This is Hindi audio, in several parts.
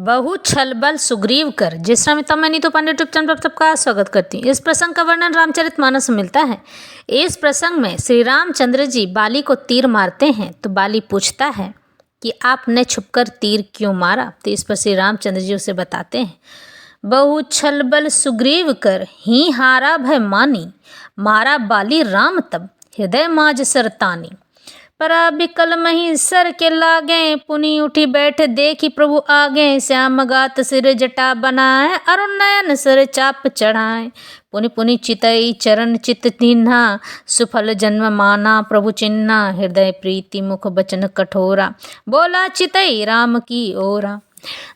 बहु छल बल सुग्रीव कर। जिस समय तब मैं नीतू पांडे यूट्यूब चैनल पर सबका स्वागत करती हूँ। इस प्रसंग का वर्णन रामचरितमानस में मिलता है। इस प्रसंग में श्री रामचंद्र जी बाली को तीर मारते हैं तो बाली पूछता है कि आपने छुपकर तीर क्यों मारा। तो इस पर श्री रामचंद्र जी उसे बताते हैं, बहु छल बल सुग्रीव कर ही हारा भय मानी, मारा बाली राम तब हृदय माज सरतानी। परा बिकल मही सर के लागे, पुनि उठी बैठ देखी प्रभु आगे। श्याम गात सिर जटा बनाए, अरुण नयन सर चाप चढ़ाए। पुनि पुनि चितई चरण चित तिन्हा, सुफल जन्म माना प्रभु चिन्हा। हृदय प्रीति मुख बचन कठोरा, बोला चितई राम की ओरा।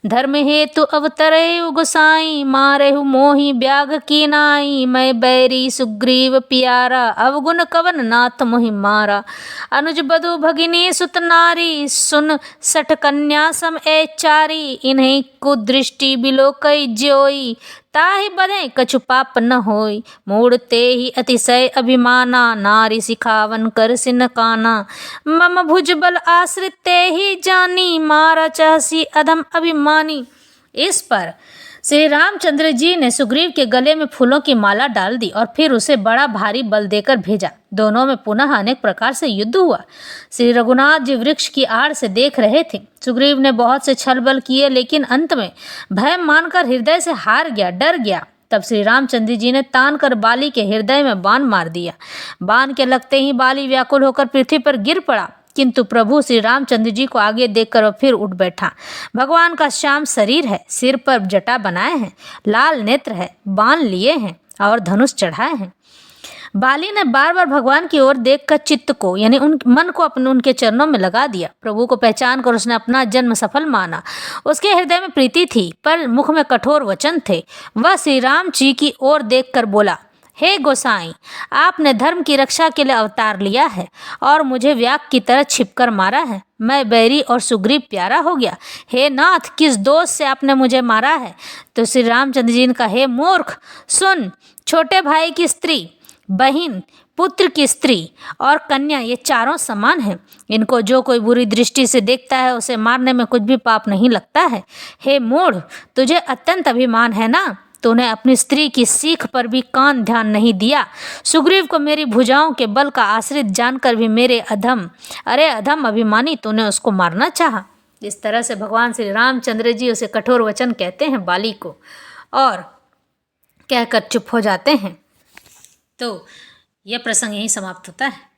धर्म हेतु अवतरे गोसाई, मारेहु मोहि ब्याग की नाई। मैं बैरी सुग्रीव प्यारा, अवगुण कवन नाथ मोहि मारा। अनुज बधु भगिनी सुत नारी, सुन सठ कन्या सम ए चारी। इन्हीं कुदृष्टि बिलोकई ज्योई, ताहि बधे कछु पाप न होई। मूढ़ ते ही अतिशय अभिमाना, नारी सिखावन कर सिन काना। मम भुज बल आश्रित ते ही जानी, मारा चाहसी अधम अभिमानी। इस पर श्री रामचंद्र जी ने सुग्रीव के गले में फूलों की माला डाल दी और फिर उसे बड़ा भारी बल देकर भेजा। दोनों में पुनः अनेक प्रकार से युद्ध हुआ। श्री रघुनाथ जी वृक्ष की आड़ से देख रहे थे। सुग्रीव ने बहुत से छल बल किए, लेकिन अंत में भय मानकर हृदय से हार गया, डर गया। तब श्री रामचंद्र जी ने तान कर बाली के हृदय में बाण मार दिया। बाण के लगते ही बाली व्याकुल होकर पृथ्वी पर गिर पड़ा, किंतु प्रभु श्री रामचंद्र जी को आगे देखकर वह फिर उठ बैठा। भगवान का श्याम शरीर है, सिर पर जटा बनाए हैं, लाल नेत्र है, बाण लिए हैं और धनुष चढ़ाए हैं। बाली ने बार बार भगवान की ओर देखकर चित्त को यानी मन को उनके चरणों में लगा दिया। प्रभु को पहचान कर उसने अपना जन्म सफल माना। उसके हृदय में प्रीति थी, पर मुख में कठोर वचन थे। वह श्री राम जी की ओर देखकर बोला, हे गोसाई, आपने धर्म की रक्षा के लिए अवतार लिया है और मुझे व्याग की तरह छिपकर मारा है। मैं बैरी और सुग्रीव प्यारा हो गया। हे नाथ, किस दोष से आपने मुझे मारा है। तो श्री रामचंद्र जी ने कहा, हे मूर्ख, सुन, छोटे भाई की स्त्री, बहन, पुत्र की स्त्री और कन्या, ये चारों समान हैं। इनको जो कोई बुरी दृष्टि से देखता है उसे मारने में कुछ भी पाप नहीं लगता है। हे मूढ़, तुझे अत्यंत अभिमान है ना, तूने अपनी स्त्री की सीख पर भी कान ध्यान नहीं दिया। सुग्रीव को मेरी भुजाओं के बल का आश्रित जानकर भी मेरे अधम अभिमानी, तूने उसको मारना चाहा। इस तरह से भगवान श्री रामचंद्र जी उसे कठोर वचन कहते हैं बाली को, और कहकर चुप हो जाते हैं। तो यह प्रसंग यहीं समाप्त होता है।